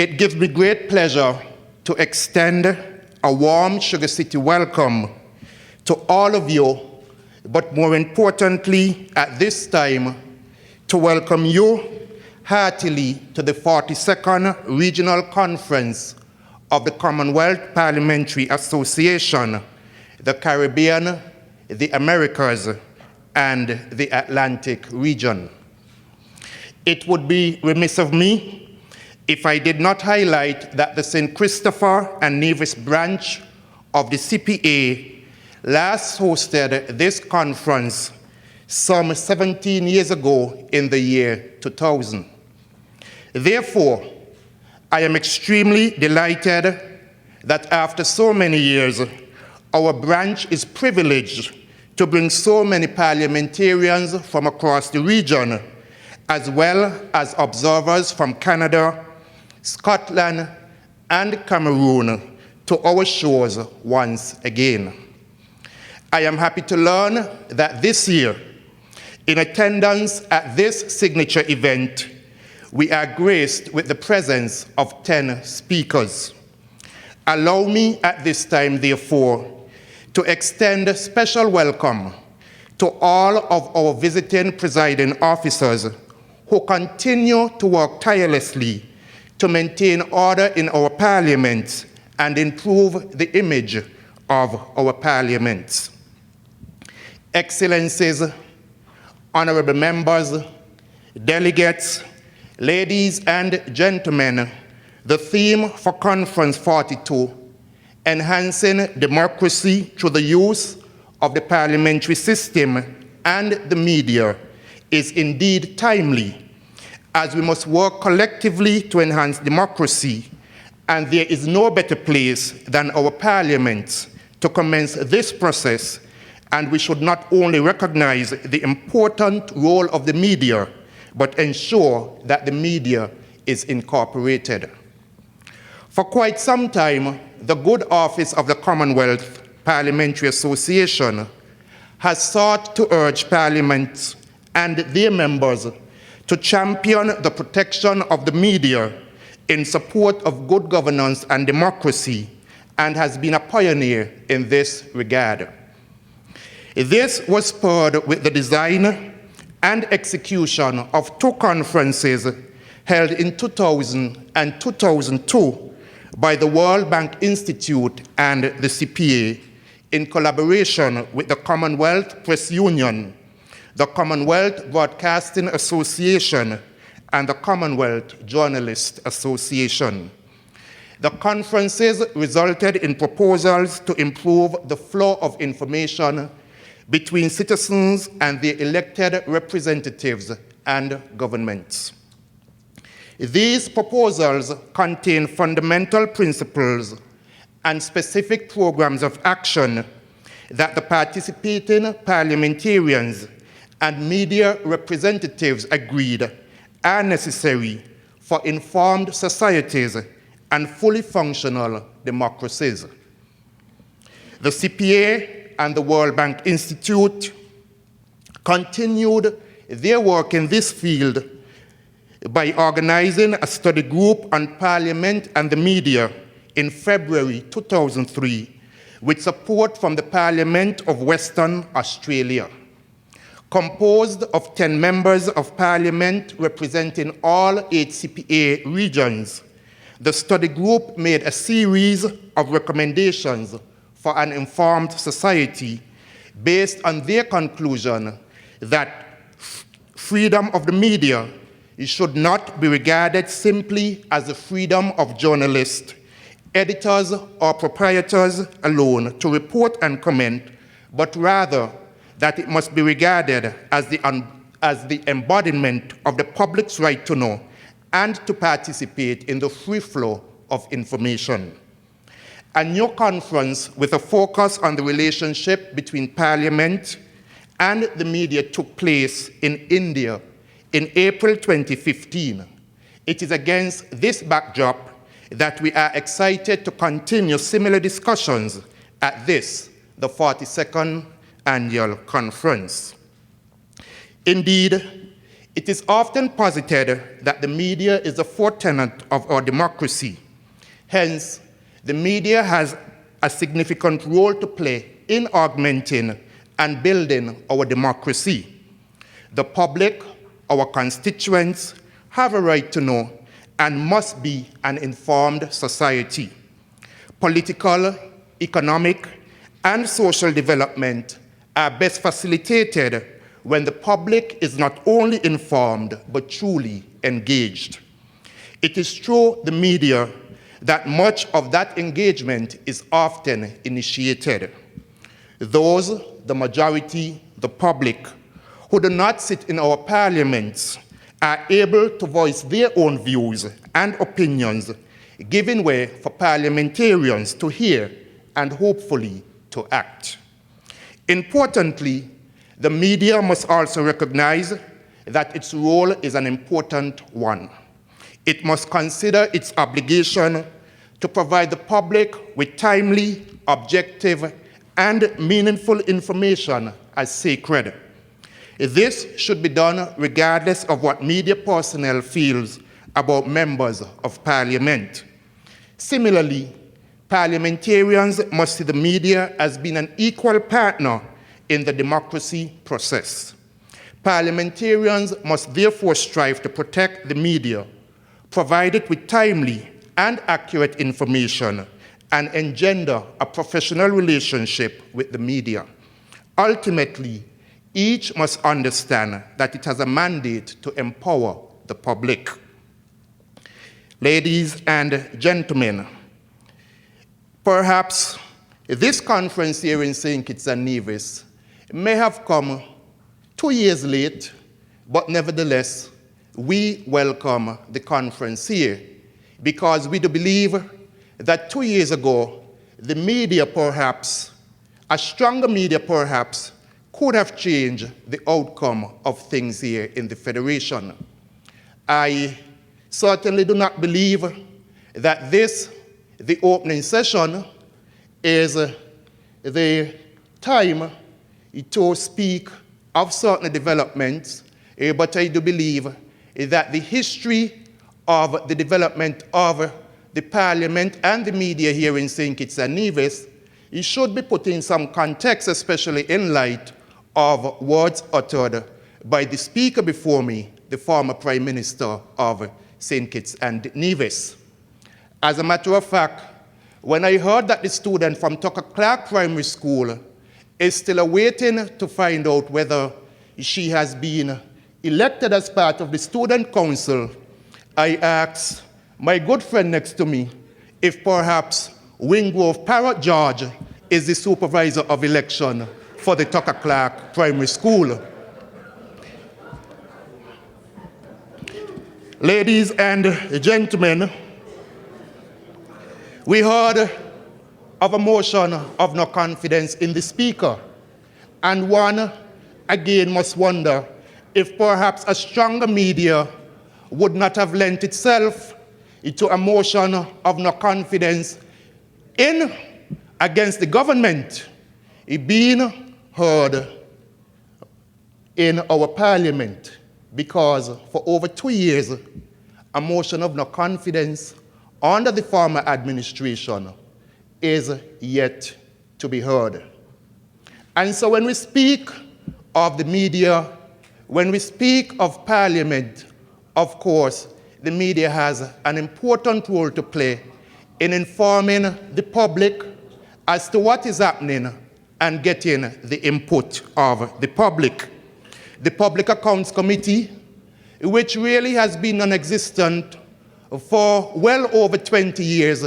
It gives me great pleasure to extend a warm Sugar City welcome to all of you, but more importantly at this time, to welcome you heartily to the 42nd Regional Conference of the Commonwealth Parliamentary Association, the Caribbean, the Americas, and the Atlantic region. It would be remiss of me if I did not highlight that the St. Christopher and Nevis branch of the CPA last hosted this conference some 17 years ago in the year 2000. Therefore, I am extremely delighted that after so many years, our branch is privileged to bring so many parliamentarians from across the region, as well as observers from Canada, Scotland, and Cameroon to our shores once again. I am happy to learn that this year, in attendance at this signature event, we are graced with the presence of 10 speakers. Allow me at this time, therefore, to extend a special welcome to all of our visiting presiding officers who continue to work tirelessly to maintain order in our parliament and improve the image of our parliaments. Excellencies, honorable members, delegates, ladies and gentlemen, the theme for Conference 42, Enhancing Democracy Through the Use of the Parliamentary System and the Media, is indeed timely, as we must work collectively to enhance democracy, and there is no better place than our parliaments to commence this process, and we should not only recognize the important role of the media, but ensure that the media is incorporated. For quite some time, the good office of the Commonwealth Parliamentary Association has sought to urge parliaments and their members to champion the protection of the media in support of good governance and democracy, and has been a pioneer in this regard. This was spurred with the design and execution of two conferences held in 2000 and 2002 by the World Bank Institute and the CPA in collaboration with the Commonwealth Press Union, the Commonwealth Broadcasting Association, and the Commonwealth Journalists Association. The conferences resulted in proposals to improve the flow of information between citizens and their elected representatives and governments. These proposals contain fundamental principles and specific programs of action that the participating parliamentarians and media representatives agreed are necessary for informed societies and fully functional democracies. The CPA and the World Bank Institute continued their work in this field by organizing a study group on Parliament and the media in February 2003 with support from the Parliament of Western Australia. Composed of 10 members of Parliament representing all 8 CPA regions, the study group made a series of recommendations for an informed society based on their conclusion that freedom of the media should not be regarded simply as the freedom of journalists, editors, or proprietors alone to report and comment, but rather that it must be regarded as the embodiment of the public's right to know and to participate in the free flow of information. A new conference with a focus on the relationship between Parliament and the media took place in India in April 2015. It is against this backdrop that we are excited to continue similar discussions at this, the 42nd Annual Conference. Indeed, It is often posited that the media is the fourth tenet of our democracy. Hence, the media has a significant role to play in augmenting and building our democracy. The public, our constituents, have a right to know and must be an informed society. Political, economic, and social development are best facilitated when the public is not only informed, but truly engaged. It is through the media that much of that engagement is often initiated. Those, the majority, the public, who do not sit in our parliaments are able to voice their own views and opinions, giving way for parliamentarians to hear and hopefully to act. Importantly, the media must also recognize that its role is an important one. It must consider its obligation to provide the public with timely, objective, and meaningful information as sacred. This should be done regardless of what media personnel feels about members of parliament. Similarly, parliamentarians must see the media as being an equal partner in the democracy process. Parliamentarians must therefore strive to protect the media, provide it with timely and accurate information, and engender a professional relationship with the media. Ultimately, each must understand that it has a mandate to empower the public. Ladies and gentlemen, perhaps this conference here in St. Kitts and Nevis may have come 2 years late, but nevertheless, we welcome the conference here because we do believe that 2 years ago, the media perhaps, a stronger media perhaps, could have changed the outcome of things here in the Federation. I certainly do not believe that this, the opening session, is the time to speak of certain developments, but I do believe that the history of the development of the Parliament and the media here in St. Kitts and Nevis, it should be put in some context, especially in light of words uttered by the speaker before me, the former Prime Minister of St. Kitts and Nevis. As a matter of fact, when I heard that the student from Tucker Clark Primary School is still awaiting to find out whether she has been elected as part of the student council, I asked my good friend next to me if perhaps Wingrove Parrot George is the supervisor of election for the Tucker Clark Primary School. Ladies and gentlemen, we heard of a motion of no confidence in the speaker, and one again must wonder if perhaps a stronger media would not have lent itself to a motion of no confidence in against the government being heard in our parliament, because for over 2 years, a motion of no confidence under the former administration is yet to be heard. And so when we speak of the media, when we speak of parliament, of course, the media has an important role to play in informing the public as to what is happening and getting the input of the public. The Public Accounts Committee, which really has been non-existent for well over 20 years,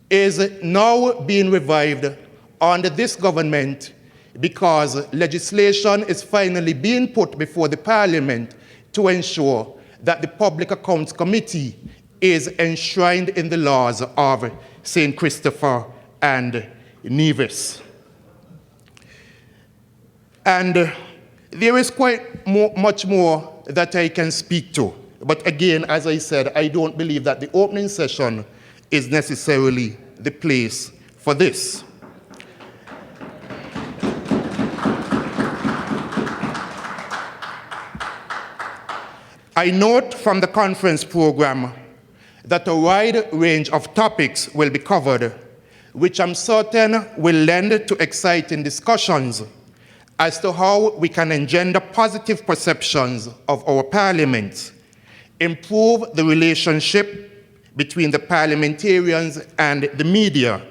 is now being revived under this government because legislation is finally being put before the Parliament to ensure that the Public Accounts Committee is enshrined in the laws of St. Christopher and Nevis. And there is quite much more that I can speak to. But again, as I said, I don't believe that the opening session is necessarily the place for this. I note from the conference program that a wide range of topics will be covered, which I'm certain will lend to exciting discussions as to how we can engender positive perceptions of our parliament, improve the relationship between the parliamentarians and the media,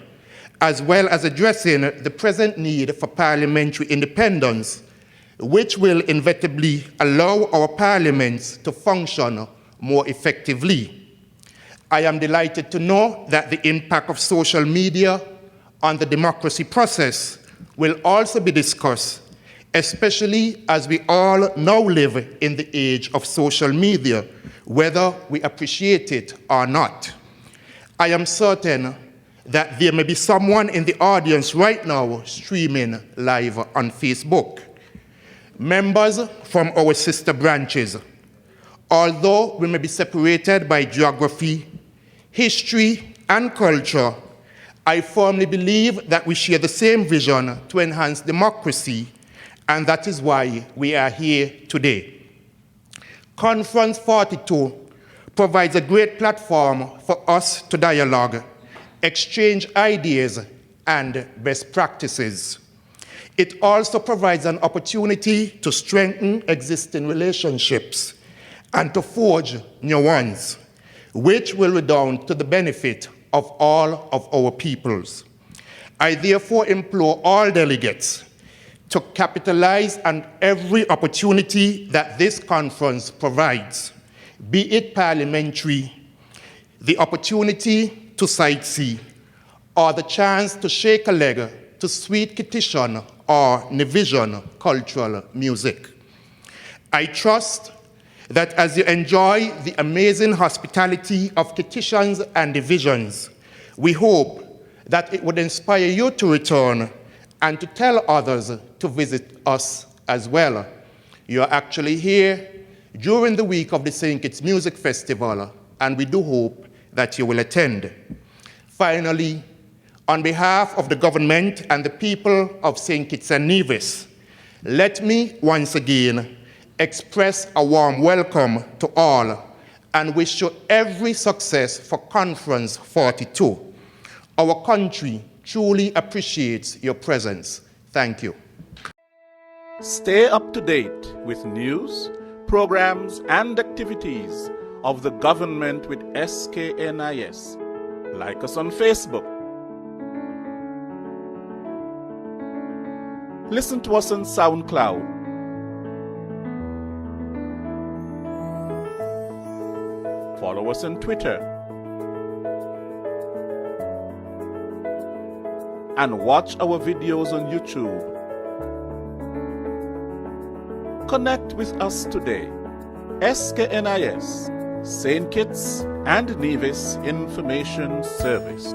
as well as addressing the present need for parliamentary independence, which will inevitably allow our parliaments to function more effectively. I am delighted to know that the impact of social media on the democracy process will also be discussed, especially as we all now live in the age of social media, whether we appreciate it or not. I am certain that there may be someone in the audience right now streaming live on Facebook. Members from our sister branches, although we may be separated by geography, history, and culture, I firmly believe that we share the same vision to enhance democracy, and that is why we are here today. Conference 42 provides a great platform for us to dialogue, exchange ideas, and best practices. It also provides an opportunity to strengthen existing relationships and to forge new ones, which will redound to the benefit of all of our peoples. I therefore implore all delegates to capitalize on every opportunity that this conference provides, be it parliamentary, the opportunity to sightsee, or the chance to shake a leg to sweet Kittitian or Nivision cultural music. I trust that as you enjoy the amazing hospitality of Kittitians and Divisions, we hope that it would inspire you to return and to tell others to visit us as well. You are actually here during the week of the St. Kitts Music Festival, and we do hope that you will attend. Finally, on behalf of the government and the people of St. Kitts and Nevis, let me once again express a warm welcome to all and wish you every success for Conference 42. Our country truly appreciates your presence. Thank you. Stay up to date with news, programs, and activities of the government with SKNIS. Like us on Facebook. Listen to us on SoundCloud. Follow us on Twitter. And watch our videos on YouTube. Connect with us today. SKNIS, St. Kitts and Nevis Information Service.